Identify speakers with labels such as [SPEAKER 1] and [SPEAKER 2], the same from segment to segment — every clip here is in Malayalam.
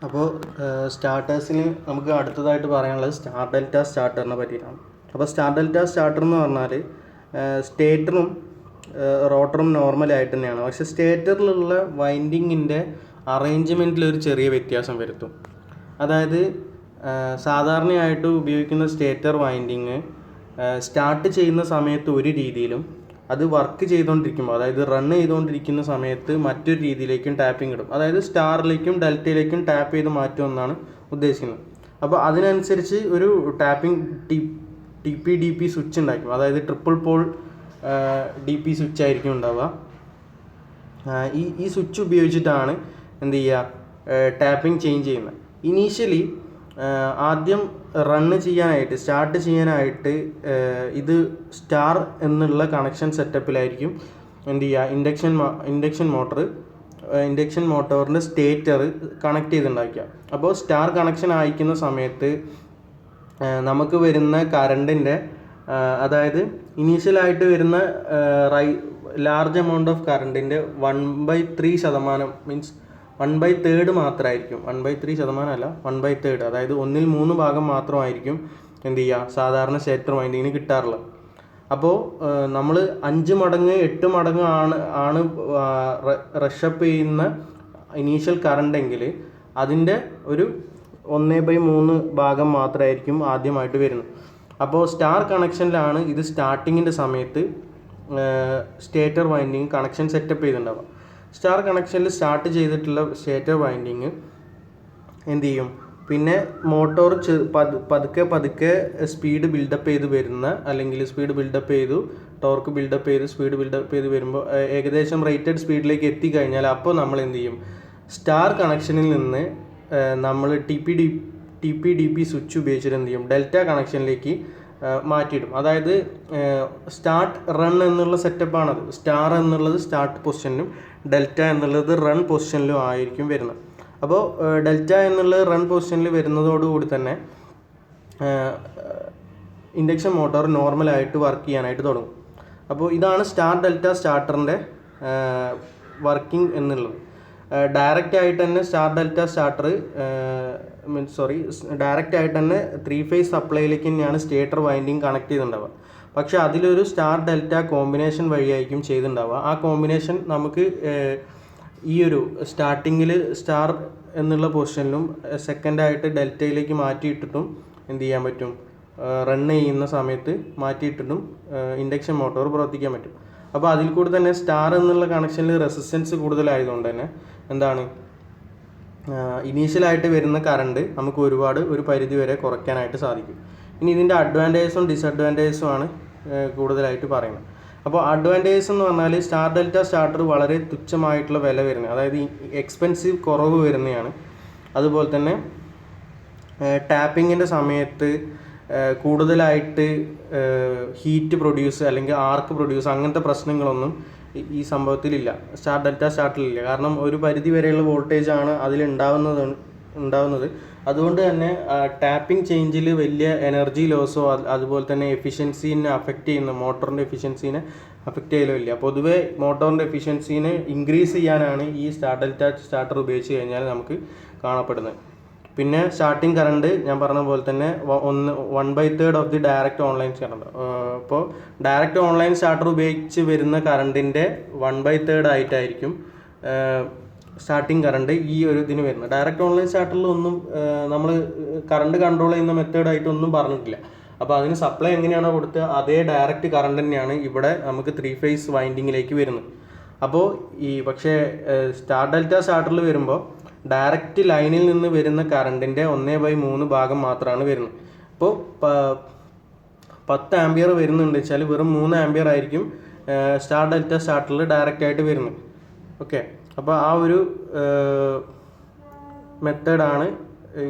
[SPEAKER 1] അപ്പോൾ സ്റ്റാർട്ടേഴ്സിൽ നമുക്ക് അടുത്തതായിട്ട് പറയാനുള്ളത് സ്റ്റാർ ഡെൽറ്റ സ്റ്റാർട്ടറിനെ പറ്റിയിട്ടാണ്. അപ്പോൾ സ്റ്റാർ ഡെൽറ്റ സ്റ്റാർട്ടർ എന്ന് പറഞ്ഞാൽ സ്റ്റേറ്ററും റോട്ടറും നോർമലായിട്ട് തന്നെയാണ്. പക്ഷേ സ്റ്റേറ്ററിലുള്ള വൈൻഡിങ്ങിൻ്റെ അറേഞ്ച്മെൻറ്റിൽ ഒരു ചെറിയ വ്യത്യാസം വരുത്തും. അതായത് സാധാരണയായിട്ട് ഉപയോഗിക്കുന്ന സ്റ്റേറ്റർ വൈൻഡിങ് സ്റ്റാർട്ട് ചെയ്യുന്ന സമയത്ത് ഒരു രീതിയിലും അത് വർക്ക് ചെയ്തുകൊണ്ടിരിക്കുമ്പോൾ, അതായത് റൺ ചെയ്തുകൊണ്ടിരിക്കുന്ന സമയത്ത് മറ്റൊരു രീതിയിലേക്കും ടാപ്പിംഗ് ഇടും. അതായത് സ്റ്റാറിലേക്കും ഡെൽറ്റയിലേക്കും ടാപ്പ് ചെയ്ത് മാറ്റുമെന്നാണ് ഉദ്ദേശിക്കുന്നത്. അപ്പോൾ അതിനനുസരിച്ച് ഒരു ടാപ്പിംഗ് ടി പി സ്വിച്ച് ഉണ്ടാക്കും. അതായത് ട്രിപ്പിൾ പോൾ DP സ്വിച്ച് ആയിരിക്കും ഉണ്ടാവുക. ഈ സ്വിച്ച് ഉപയോഗിച്ചിട്ടാണ് എന്ത് ചെയ്യുക, ടാപ്പിംഗ് ചേഞ്ച് ചെയ്യുന്നത്. ഇനീഷ്യലി ആദ്യം സ്റ്റാർട്ട് ചെയ്യാനായിട്ട് ഇത് സ്റ്റാർ എന്നുള്ള കണക്ഷൻ സെറ്റപ്പിലായിരിക്കും എന്ത് ചെയ്യുക, ഇൻഡക്ഷൻ മോട്ടോറിൻ്റെ സ്റ്റേറ്റർ കണക്ട് ചെയ്തുണ്ടാക്കുക. അപ്പോൾ സ്റ്റാർ കണക്ഷൻ അയക്കുന്ന സമയത്ത് നമുക്ക് വരുന്ന കറണ്ടിൻ്റെ, അതായത് ഇനീഷ്യലായിട്ട് വരുന്ന ലാർജ് എമൗണ്ട് ഓഫ് കറണ്ടിൻ്റെ 1/3%, മീൻസ് 1/3 മാത്രമായിരിക്കും. 1/3% അല്ല, 1/3, അതായത് 1/3 ഭാഗം മാത്രമായിരിക്കും എന്ത് ചെയ്യുക, സാധാരണ സ്റ്റേറ്റർ വൈൻഡിങ്ങിന് കിട്ടാറുള്ളത്. അപ്പോൾ നമ്മൾ 5 മടങ്ങ് 8 മടങ്ങ് ആണ് റഷപ്പ് ചെയ്യുന്ന ഇനീഷ്യൽ കറണ്ടെങ്കിൽ അതിൻ്റെ ഒരു 1/3 ഭാഗം മാത്രമായിരിക്കും ആദ്യമായിട്ട് വരുന്നത്. അപ്പോൾ സ്റ്റാർ കണക്ഷനിലാണ് ഇത് സ്റ്റാർട്ടിങ്ങിൻ്റെ സമയത്ത് സ്റ്റേറ്റർ വൈൻഡിങ് കണക്ഷൻ സെറ്റപ്പ് ചെയ്തിട്ടുണ്ടാവുക. സ്റ്റാർ കണക്ഷനിൽ സ്റ്റാർട്ട് ചെയ്തിട്ടുള്ള സ്റ്റേറ്റർ വൈൻഡിങ് എന്ത് ചെയ്യും, പിന്നെ മോട്ടോർ പതുക്കെ സ്പീഡ് ബിൽഡപ്പ് ചെയ്ത് വരുന്ന, അല്ലെങ്കിൽ സ്പീഡ് ബിൽഡപ്പ് ചെയ്തു ടോർക്ക് ബിൽഡപ്പ് ചെയ്ത് സ്പീഡ് ബിൽഡപ്പ് ചെയ്ത് വരുമ്പോൾ ഏകദേശം റേറ്റഡ് സ്പീഡിലേക്ക് എത്തിക്കഴിഞ്ഞാൽ അപ്പോൾ നമ്മൾ എന്ത് ചെയ്യും, സ്റ്റാർ കണക്ഷനിൽ നിന്ന് നമ്മൾ DP സ്വിച്ച് ഉപയോഗിച്ചിട്ട് എന്ത് ചെയ്യും, ഡെൽറ്റ കണക്ഷനിലേക്ക് മാറ്റിയിടും. അതായത് സ്റ്റാർട്ട് റൺ എന്നുള്ള സെറ്റപ്പാണത്. സ്റ്റാർ എന്നുള്ളത് സ്റ്റാർട്ട് പൊസിഷനിലും ഡെൽറ്റ എന്നുള്ളത് റൺ പൊസിഷനിലും ആയിരിക്കും വരുന്നത്. അപ്പോൾ ഡെൽറ്റ എന്നുള്ളത് റൺ പൊസിഷനിൽ വരുന്നതോടുകൂടി തന്നെ ഇൻഡക്ഷൻ മോട്ടോർ നോർമലായിട്ട് വർക്ക് ചെയ്യാനായിട്ട് തുടങ്ങും. അപ്പോൾ ഇതാണ് സ്റ്റാർ ഡെൽറ്റ സ്റ്റാർട്ടറിൻ്റെ വർക്കിംഗ് എന്നുള്ളത്. ഡയറക്റ്റ് ആയിട്ട് തന്നെ സ്റ്റാർ ഡെൽറ്റ സ്റ്റാർട്ടർ ഡയറക്റ്റ് ആയിട്ട് തന്നെ 3 ഫേസ് സപ്ലൈയിലേക്ക് തന്നെയാണ് സ്റ്റേറ്റർ വൈൻഡിങ് കണക്ട് ചെയ്തിട്ടുണ്ടാവുക. പക്ഷേ അതിലൊരു സ്റ്റാർ ഡെൽറ്റ കോമ്പിനേഷൻ വഴിയായിരിക്കും ചെയ്തിട്ടുണ്ടാവുക. ആ കോമ്പിനേഷൻ നമുക്ക് ഈ ഒരു സ്റ്റാർട്ടിങ്ങിൽ സ്റ്റാർ എന്നുള്ള പൊസിഷനിലും സെക്കൻഡായിട്ട് ഡെൽറ്റയിലേക്ക് മാറ്റിയിട്ടിട്ടും എന്ത് ചെയ്യാൻ പറ്റും, റൺ ചെയ്യുന്ന സമയത്ത് മാറ്റിയിട്ടിട്ടും ഇൻഡക്ഷൻ മോട്ടോർ പ്രവർത്തിക്കാൻ പറ്റും. അപ്പോൾ അതിൽ കൂടി തന്നെ സ്റ്റാർ എന്നുള്ള കണക്ഷനിൽ റെസിസ്റ്റൻസ് കൂടുതലായതുകൊണ്ട് തന്നെ എന്താണ്, ഇനീഷ്യലായിട്ട് വരുന്ന കറണ്ട് നമുക്ക് ഒരു പരിധി വരെ കുറയ്ക്കാനായിട്ട് സാധിക്കും. ഇനി ഇതിൻ്റെ അഡ്വാൻറ്റേജസും ഡിസഡ്വാൻറ്റേജസും ആണ് കൂടുതലായിട്ട് പറയുന്നത്. അപ്പോൾ അഡ്വാൻറ്റേജസ് എന്ന് പറഞ്ഞാൽ സ്റ്റാർ ഡെൽറ്റ സ്റ്റാർട്ടർ വളരെ തുച്ഛമായിട്ടുള്ള വില വരുന്നത്, അതായത് എക്സ്പെൻസീവ് കുറവ് വരുന്നതാണ്. അതുപോലെ തന്നെ ടാപ്പിങ്ങിൻ്റെ സമയത്ത് കൂടുതലായിട്ട് ഹീറ്റ് പ്രൊഡ്യൂസ് അല്ലെങ്കിൽ ആർക്ക് പ്രൊഡ്യൂസ് അങ്ങനത്തെ പ്രശ്നങ്ങളൊന്നും ഈ സംഭവത്തിലില്ല, സ്റ്റാർ ഡെൽറ്റ സ്റ്റാർട്ടറിലില്ല. കാരണം ഒരു പരിധി വരെയുള്ള വോൾട്ടേജാണ് അതിലുണ്ടാവുന്നത്. അതുകൊണ്ട് തന്നെ ടാപ്പിംഗ് ചേഞ്ചിൽ വലിയ എനർജി ലോസോ അതുപോലെ തന്നെ എഫിഷ്യൻസീനെ അഫക്റ്റ് ചെയ്യുന്ന, മോട്ടറിൻ്റെ എഫിഷ്യൻസീനെ അഫക്റ്റ് ചെയ്യലില്ല. പൊതുവേ മോട്ടറിൻ്റെ എഫിഷ്യൻസീനെ ഇൻക്രീസ് ചെയ്യാനാണ് ഈ സ്റ്റാർ ഡെൽറ്റ സ്റ്റാർട്ടർ ഉപയോഗിച്ച് കഴിഞ്ഞാൽ നമുക്ക് കാണപ്പെടുന്നത്. പിന്നെ സ്റ്റാർട്ടിങ് കറണ്ട് ഞാൻ പറഞ്ഞ പോലെ തന്നെ 1/3 of the direct online current. അപ്പോൾ ഡയറക്റ്റ് ഓൺലൈൻ സ്റ്റാർട്ടർ ഉപയോഗിച്ച് വരുന്ന കറണ്ടിൻ്റെ 1/3 ആയിട്ടായിരിക്കും സ്റ്റാർട്ടിങ് കറണ്ട് ഈ ഒരു ഇതിന് വരുന്നത്. ഡയറക്റ്റ് ഓൺലൈൻ സ്റ്റാർട്ടറിൽ ഒന്നും നമ്മൾ കറണ്ട് കൺട്രോൾ ചെയ്യുന്ന മെത്തേഡായിട്ടൊന്നും പറഞ്ഞിട്ടില്ല. അപ്പോൾ അതിന് സപ്ലൈ എങ്ങനെയാണോ കൊടുത്തത് അതേ ഡയറക്റ്റ് കറണ്ട് തന്നെയാണ് ഇവിടെ നമുക്ക് 3 ഫേസ് വൈൻഡിങ്ങിലേക്ക് വരുന്നത്. അപ്പോൾ പക്ഷേ സ്റ്റാർ ഡെൽറ്റ സ്റ്റാർട്ടറിൽ വരുമ്പോൾ ഡയറക്റ്റ് ലൈനിൽ നിന്ന് വരുന്ന കറണ്ടിൻ്റെ 1/3 ഭാഗം മാത്രമാണ് വരുന്നത്. ഇപ്പോൾ 10 ആംപിയർ വരുന്നുണ്ട് വെച്ചാൽ വെറും 3 ആംപിയർ ആയിരിക്കും സ്റ്റാർ ഡെൽറ്റ സ്റ്റാർട്ടറിൽ ഡയറക്റ്റ് ആയിട്ട് വരുന്നത്. ഓക്കെ, അപ്പോൾ ആ ഒരു മെത്തേഡാണ്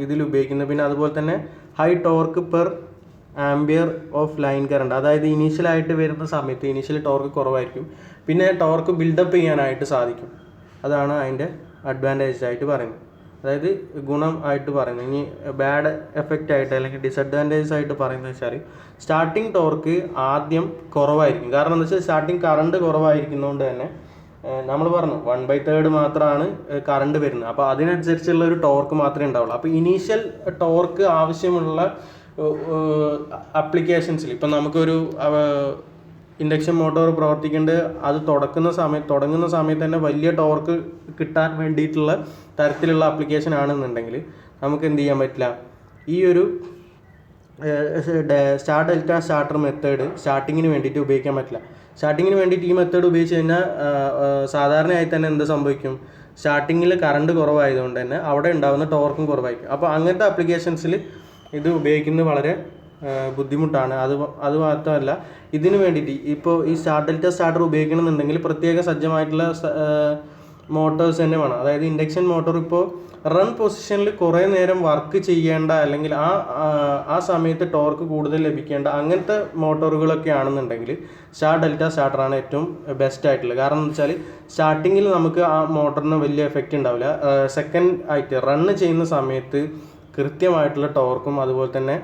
[SPEAKER 1] ഇതിൽ ഉപയോഗിക്കുന്നത്. പിന്നെ അതുപോലെ തന്നെ high torque per ampere of line current, അതായത് ഇനീഷ്യലായിട്ട് വരുന്ന സമയത്ത് ഇനീഷ്യൽ ടോർക്ക് കുറവായിരിക്കും, പിന്നെ ടോർക്ക് ബിൽഡപ്പ് ചെയ്യാനായിട്ട് സാധിക്കും. അതാണ് അതിൻ്റെ അഡ്വാൻറ്റേജ് ആയിട്ട് പറയുന്നത്, അതായത് ഗുണം ആയിട്ട് പറയുന്നത്. ഇനി ബാഡ് എഫക്റ്റ് ആയിട്ട് അല്ലെങ്കിൽ ഡിസഡ്വാൻറ്റേജസ് ആയിട്ട് പറയുന്നത് വെച്ചാൽ സ്റ്റാർട്ടിങ് ടോർക്ക് ആദ്യം കുറവായിരിക്കും. കാരണം എന്താ വെച്ചാൽ സ്റ്റാർട്ടിങ് കറണ്ട് കുറവായിരിക്കുന്നതുകൊണ്ട് തന്നെ നമ്മൾ പറഞ്ഞു 1/3 മാത്രമാണ് കറണ്ട് വരുന്നത്. അപ്പോൾ അതിനനുസരിച്ചുള്ള ഒരു ടോർക്ക് മാത്രമേ ഉണ്ടാവുള്ളൂ. അപ്പോൾ ഇനീഷ്യൽ ടോർക്ക് ആവശ്യമുള്ള ആപ്ലിക്കേഷൻസിൽ ഇപ്പം നമുക്കൊരു ഇൻഡക്ഷൻ മോട്ടോർ പ്രവർത്തിക്കേണ്ടത് അത് തുടങ്ങുന്ന സമയത്ത് തന്നെ വലിയ ടോർക്ക് കിട്ടാൻ വേണ്ടിയിട്ടുള്ള തരത്തിലുള്ള ആപ്ലിക്കേഷൻ ആണെന്നുണ്ടെങ്കിൽ നമുക്ക് എന്ത് ചെയ്യാൻ പറ്റില്ല, ഈ ഒരു സ്റ്റാർ ഡെൽറ്റ സ്റ്റാർട്ടർ മെത്തേഡ് സ്റ്റാർട്ടിങ്ങിന് വേണ്ടിയിട്ട് ഉപയോഗിക്കാൻ പറ്റില്ല. സ്റ്റാർട്ടിങ്ങിന് വേണ്ടിയിട്ട് ഈ മെത്തേഡ് ഉപയോഗിച്ച് കഴിഞ്ഞാൽ സാധാരണയായി തന്നെ എന്ത് സംഭവിക്കും, സ്റ്റാർട്ടിങ്ങിൽ കറണ്ട് കുറവായതുകൊണ്ട് തന്നെ അവിടെ ഉണ്ടാകുന്ന ടോർക്കും കുറവായിരിക്കും. അപ്പോൾ അങ്ങനത്തെ ആപ്ലിക്കേഷൻസിൽ ഇത് ഉപയോഗിക്കുന്നത് വളരെ ബുദ്ധിമുട്ടാണ്. അത് മാത്രമല്ല, ഇതിന് വേണ്ടിയിട്ട് ഇപ്പോൾ ഈ സ്റ്റാർ ഡെൽറ്റ സ്റ്റാർട്ടർ ഉപയോഗിക്കണമെന്നുണ്ടെങ്കിൽ പ്രത്യേക സജ്ജമായിട്ടുള്ള മോട്ടോഴ്സ് തന്നെ വേണം. അതായത് ഇൻഡക്ഷൻ മോട്ടോർ ഇപ്പോൾ റൺ പൊസിഷനിൽ കുറേ നേരം വർക്ക് ചെയ്യേണ്ട, അല്ലെങ്കിൽ ആ സമയത്ത് ടോർക്ക് കൂടുതൽ ലഭിക്കേണ്ട അങ്ങനത്തെ മോട്ടോറുകളൊക്കെ ആണെന്നുണ്ടെങ്കിൽ സ്റ്റാർ ഡെൽറ്റ സ്റ്റാർട്ടറാണ് ഏറ്റവും ബെസ്റ്റ് ആയിട്ടുള്ളത്. കാരണം എന്ന് വെച്ചാൽ സ്റ്റാർട്ടിങ്ങിൽ നമുക്ക് ആ മോട്ടറിന് വലിയ എഫക്റ്റ് ഉണ്ടാവില്ല. സെക്കൻഡ് ആയിട്ട് റണ്ണ് ചെയ്യുന്ന സമയത്ത് കൃത്യമായിട്ടുള്ള ടോർക്കും അതുപോലെ തന്നെ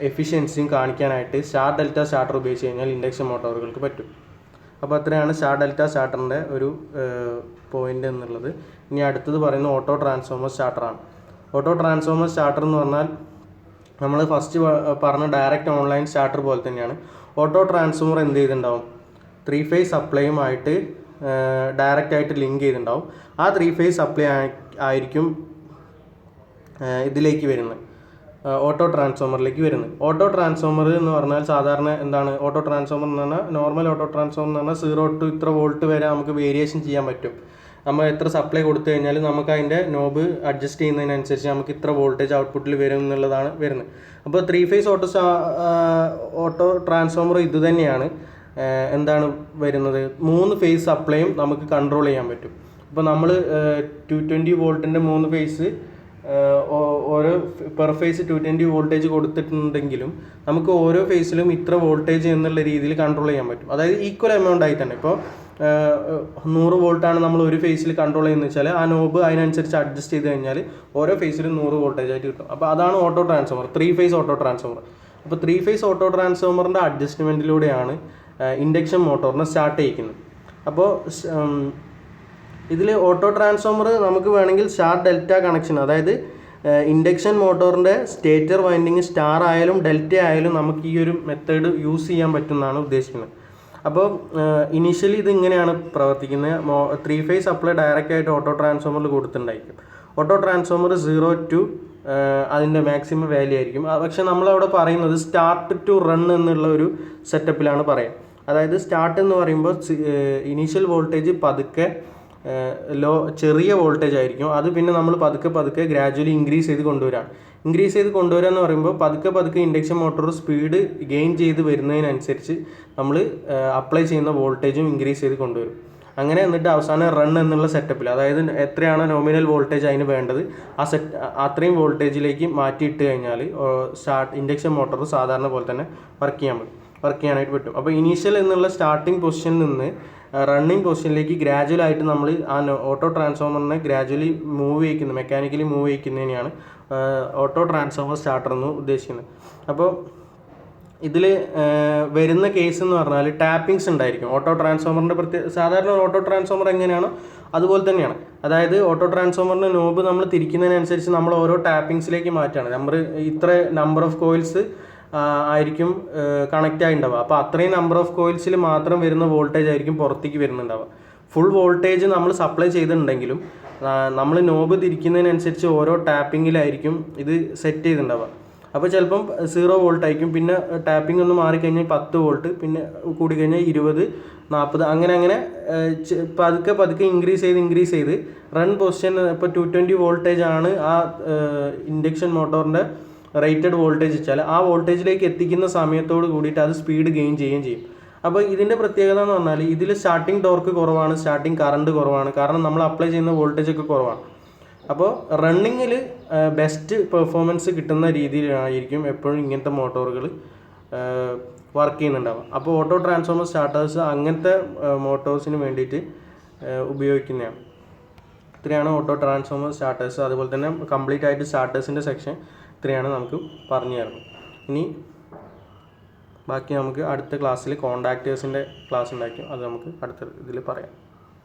[SPEAKER 1] എഫിഷ്യൻസിയും കാണിക്കാനായിട്ട് സ്റ്റാർ ഡെൽറ്റ സ്റ്റാർട്ടർ ഉപയോഗിച്ച് കഴിഞ്ഞാൽ ഇൻഡക്ഷൻ മോട്ടോറുകൾക്ക് പറ്റും. അപ്പോൾ അത്രയാണ് സ്റ്റാർ ഡെൽറ്റ സ്റ്റാർട്ടറിൻ്റെ ഒരു പോയിൻ്റ് എന്നുള്ളത്. ഇനി അടുത്തത് പറയുന്നത് ഓട്ടോ ട്രാൻസ്ഫോമർ സ്റ്റാർട്ടറാണ്. ഓട്ടോ ട്രാൻസ്ഫോമർ സ്റ്റാർട്ടർ എന്ന് പറഞ്ഞാൽ നമ്മൾ ഫസ്റ്റ് പറഞ്ഞ ഡയറക്റ്റ് ഓൺലൈൻ സ്റ്റാർട്ടർ പോലെ തന്നെയാണ്. ഓട്ടോ ട്രാൻസ്ഫോമർ എന്ത് ചെയ്തിട്ടുണ്ടാവും, 3 ഫേസ് സപ്ലൈയുമായിട്ട് ഡയറക്റ്റായിട്ട് ലിങ്ക് ചെയ്തിട്ടുണ്ടാവും. ആ 3 ഫേസ് സപ്ലൈ ആയിരിക്കും ഇതിലേക്ക് വരുന്നത്, ഓട്ടോ ട്രാൻസ്ഫോമറിലേക്ക് വരുന്നത്. ഓട്ടോ ട്രാൻസ്ഫോമർ എന്ന് പറഞ്ഞാൽ സാധാരണ എന്താണ്, ഓട്ടോ ട്രാൻസ്ഫോമർ എന്ന് പറഞ്ഞാൽ നോർമൽ ഓട്ടോ ട്രാൻസ്ഫോമർ എന്ന് പറഞ്ഞാൽ 0 to ഇത്ര വോൾട്ട് വരെ നമുക്ക് വേരിയേഷൻ ചെയ്യാൻ പറ്റും. നമ്മൾ എത്ര സപ്ലൈ കൊടുത്തു കഴിഞ്ഞാൽ നമുക്ക് അതിൻ്റെ നോബ് അഡ്ജസ്റ്റ് ചെയ്യുന്നതിനനുസരിച്ച് നമുക്ക് ഇത്ര വോൾട്ടേജ് ഔട്ട്പുട്ടിൽ വരും എന്നുള്ളതാണ് വരുന്നത്. അപ്പോൾ 3 ഫേസ് ഓട്ടോ ട്രാൻസ്ഫോമർ ഇത് തന്നെയാണ്. എന്താണ് വരുന്നത്, 3 ഫേസ് സപ്ലൈയും നമുക്ക് കൺട്രോൾ ചെയ്യാൻ പറ്റും. ഇപ്പോൾ നമ്മൾ 220 വോൾട്ടിൻ്റെ 3 ഫേസ് ഓരോ പെർ ഫേസ് 220 വോൾട്ടേജ് കൊടുത്തിട്ടുണ്ടെങ്കിലും നമുക്ക് ഓരോ ഫേസിലും ഇത്ര വോൾട്ടേജ് എന്നുള്ള രീതിയിൽ കൺട്രോൾ ചെയ്യാൻ പറ്റും. അതായത് ഈക്വൽ എമൗണ്ട് ആയി തന്നെ. ഇപ്പോൾ 100 വോൾട്ടാണ് നമ്മൾ ഒരു ഫേസിൽ കൺട്രോൾ ചെയ്യുന്നത് വെച്ചാൽ ആ നോബ് അതിനനുസരിച്ച് അഡ്ജസ്റ്റ് ചെയ്ത് കഴിഞ്ഞാൽ ഓരോ ഫേസിലും 100 വോൾട്ടേജ് ആയിട്ട് കിട്ടും. അപ്പോൾ അതാണ് auto transformer, 3 phase auto transformer. അപ്പോൾ 3 ഫേസ് ഓട്ടോ ട്രാൻസ്ഫോമറിൻ്റെ അഡ്ജസ്റ്റ്മെൻറ്റിലൂടെയാണ് ഇൻഡക്ഷൻ മോട്ടോറിനെ സ്റ്റാർട്ട് ചെയ്യിക്കുന്നത്. അപ്പോൾ ഇതിൽ ഓട്ടോ ട്രാൻസ്ഫോമർ നമുക്ക് വേണമെങ്കിൽ സ്റ്റാർ ഡെൽറ്റ കണക്ഷൻ, അതായത് ഇൻഡക്ഷൻ മോട്ടോറിൻ്റെ സ്റ്റേറ്റർ വൈൻഡിങ് സ്റ്റാർ ആയാലും ഡെൽറ്റ ആയാലും നമുക്ക് ഈ ഒരു മെത്തേഡ് യൂസ് ചെയ്യാൻ പറ്റുമെന്നാണ് ഉദ്ദേശിക്കുന്നത്. അപ്പോൾ ഇനീഷ്യലി ഇത് ഇങ്ങനെയാണ് പ്രവർത്തിക്കുന്നത്. 3 ഫേസ് സപ്ലൈ ഡയറക്റ്റ് ആയിട്ട് ഓട്ടോ ട്രാൻസ്ഫോമറിൽ കൊടുത്തിട്ടുണ്ടായിരിക്കും. ഓട്ടോ ട്രാൻസ്ഫോമർ 0 to അതിൻ്റെ മാക്സിമം വാല്യൂ ആയിരിക്കും. പക്ഷേ നമ്മളവിടെ പറയുന്നത് സ്റ്റാർട്ട് ടു റൺ എന്നുള്ള ഒരു സെറ്റപ്പിലാണ് പറയുക. അതായത് സ്റ്റാർട്ട് എന്ന് പറയുമ്പോൾ ഇനീഷ്യൽ വോൾട്ടേജ് പതുക്കെ ചെറിയ വോൾട്ടേജ് ആയിരിക്കും. അത് പിന്നെ നമ്മൾ പതുക്കെ ഗ്രാജുവലി ഇൻക്രീസ് ചെയ്ത് കൊണ്ടുവരിക എന്ന് പറയുമ്പോൾ പതുക്കെ ഇൻഡക്ഷൻ മോട്ടോർ സ്പീഡ് ഗെയിൻ ചെയ്ത് വരുന്നതിനനുസരിച്ച് നമ്മൾ അപ്ലൈ ചെയ്യുന്ന വോൾട്ടേജും ഇൻക്രീസ് ചെയ്ത് കൊണ്ടുവരും. അങ്ങനെ എന്നിട്ട് അവസാനം റൺ എന്നുള്ള സെറ്റപ്പിൽ, അതായത് എത്രയാണോ നോമിനൽ വോൾട്ടേജ് അതിന് വേണ്ടത് അത്രയും വോൾട്ടേജിലേക്ക് മാറ്റിയിട്ട് കഴിഞ്ഞാൽ ഇൻഡക്ഷൻ മോട്ടോർ സാധാരണ പോലെ തന്നെ വർക്ക് ചെയ്യാനായിട്ട് പറ്റും. അപ്പോൾ ഇനീഷ്യൽ എന്നുള്ള സ്റ്റാർട്ടിംഗ് പൊസിഷനിൽ നിന്ന് റണ്ണിങ് പൊസിഷനിലേക്ക് ഗ്രാജുവലായിട്ട് നമ്മൾ ആ ഓട്ടോ ട്രാൻസ്ഫോമറിനെ ഗ്രാജുവലി മെക്കാനിക്കലി മൂവ് ചെയ്യിക്കുന്നതിനെയാണ് ഓട്ടോ ട്രാൻസ്ഫോമർ സ്റ്റാർട്ടർ എന്ന് ഉദ്ദേശിക്കുന്നത്. അപ്പോൾ ഇതിൽ വരുന്ന കേസ് എന്ന് പറഞ്ഞാൽ ടാപ്പിങ്സ് ഉണ്ടായിരിക്കും. ഓട്ടോ ട്രാൻസ്ഫോമറിൻ്റെ സാധാരണ ഓട്ടോ ട്രാൻസ്ഫോമർ എങ്ങനെയാണോ അതുപോലെ തന്നെയാണ്. അതായത് ഓട്ടോ ട്രാൻസ്ഫോമറിൻ്റെ നോബ് നമ്മൾ തിരിക്കുന്നതിനനുസരിച്ച് നമ്മൾ ഓരോ ടാപ്പിങ്സിലേക്ക് മാറ്റുകയാണ്. ഇത്ര നമ്പർ ഓഫ് കോയിൽസ് ആയിരിക്കും കണക്റ്റ് ആയി ഉണ്ടാവുക. അപ്പോൾ അത്രയും നമ്പർ ഓഫ് കോയിൽസിൽ മാത്രം വരുന്ന വോൾട്ടേജ് ആയിരിക്കും പുറത്തേക്ക് വരുന്നുണ്ടാവുക. ഫുൾ വോൾട്ടേജ് നമ്മൾ സപ്ലൈ ചെയ്തിട്ടുണ്ടെങ്കിലും നമ്മൾ നോബ് തിരിക്കുന്നതിനനുസരിച്ച് ഓരോ ടാപ്പിങ്ങിലായിരിക്കും ഇത് സെറ്റ് ചെയ്തിട്ടുണ്ടാവുക. അപ്പോൾ ചിലപ്പം 0 വോൾട്ട് ആയിരിക്കും, പിന്നെ ടാപ്പിംഗ് ഒന്ന് മാറിക്കഴിഞ്ഞാൽ 10 വോൾട്ട്, പിന്നെ കൂടിക്കഴിഞ്ഞാൽ 20, 40 അങ്ങനെ പതുക്കെ ഇൻക്രീസ് ചെയ്ത് റൺ പൊസിഷൻ ഇപ്പോൾ 220 വോൾട്ടേജ് ആണ് ആ ഇൻഡക്ഷൻ മോട്ടോറിൻ്റെ റേറ്റഡ് വോൾട്ടേജ് വെച്ചാൽ ആ വോൾട്ടേജിലേക്ക് എത്തിക്കുന്ന സമയത്തോട് കൂടിയിട്ട് അത് സ്പീഡ് ഗെയിൻ ചെയ്യുകയും ചെയ്യും. അപ്പോൾ ഇതിൻ്റെ പ്രത്യേകത എന്ന് പറഞ്ഞാൽ ഇതിൽ സ്റ്റാർട്ടിംഗ് ടോർക്ക് കുറവാണ്, സ്റ്റാർട്ടിംഗ് കറണ്ട് കുറവാണ്, കാരണം നമ്മൾ അപ്ലൈ ചെയ്യുന്ന വോൾട്ടേജ് ഒക്കെ കുറവാണ്. അപ്പോൾ റണ്ണിങ്ങിൽ ബെസ്റ്റ് പെർഫോമൻസ് കിട്ടുന്ന രീതിയിലായിരിക്കും എപ്പോഴും ഇങ്ങനത്തെ മോട്ടോറുകൾ വർക്ക് ചെയ്യുന്നുണ്ടാവുക. അപ്പോൾ ഓട്ടോ ട്രാൻസ്ഫോമർ സ്റ്റാർട്ടേഴ്സ് അങ്ങനത്തെ മോട്ടോഴ്സിന് വേണ്ടിയിട്ട് ഉപയോഗിക്കുന്നതാണ്. ഇത്രയാണ് ഓട്ടോ ട്രാൻസ്ഫോമർ സ്റ്റാർട്ടേഴ്സ്. അതുപോലെ തന്നെ കംപ്ലീറ്റ് ആയിട്ട് സ്റ്റാർട്ടേഴ്സിൻ്റെ സെക്ഷൻ ഇത്രയാണ് നമുക്ക് പറഞ്ഞു തരുന്നത്. ഇനി ബാക്കി നമുക്ക് അടുത്ത ക്ലാസ്സിൽ കോണ്ടാക്ടേഴ്സിൻ്റെ ക്ലാസ് ഉണ്ടായിരിക്കും, അത് നമുക്ക് അടുത്ത ഇതിൽ പറയാം.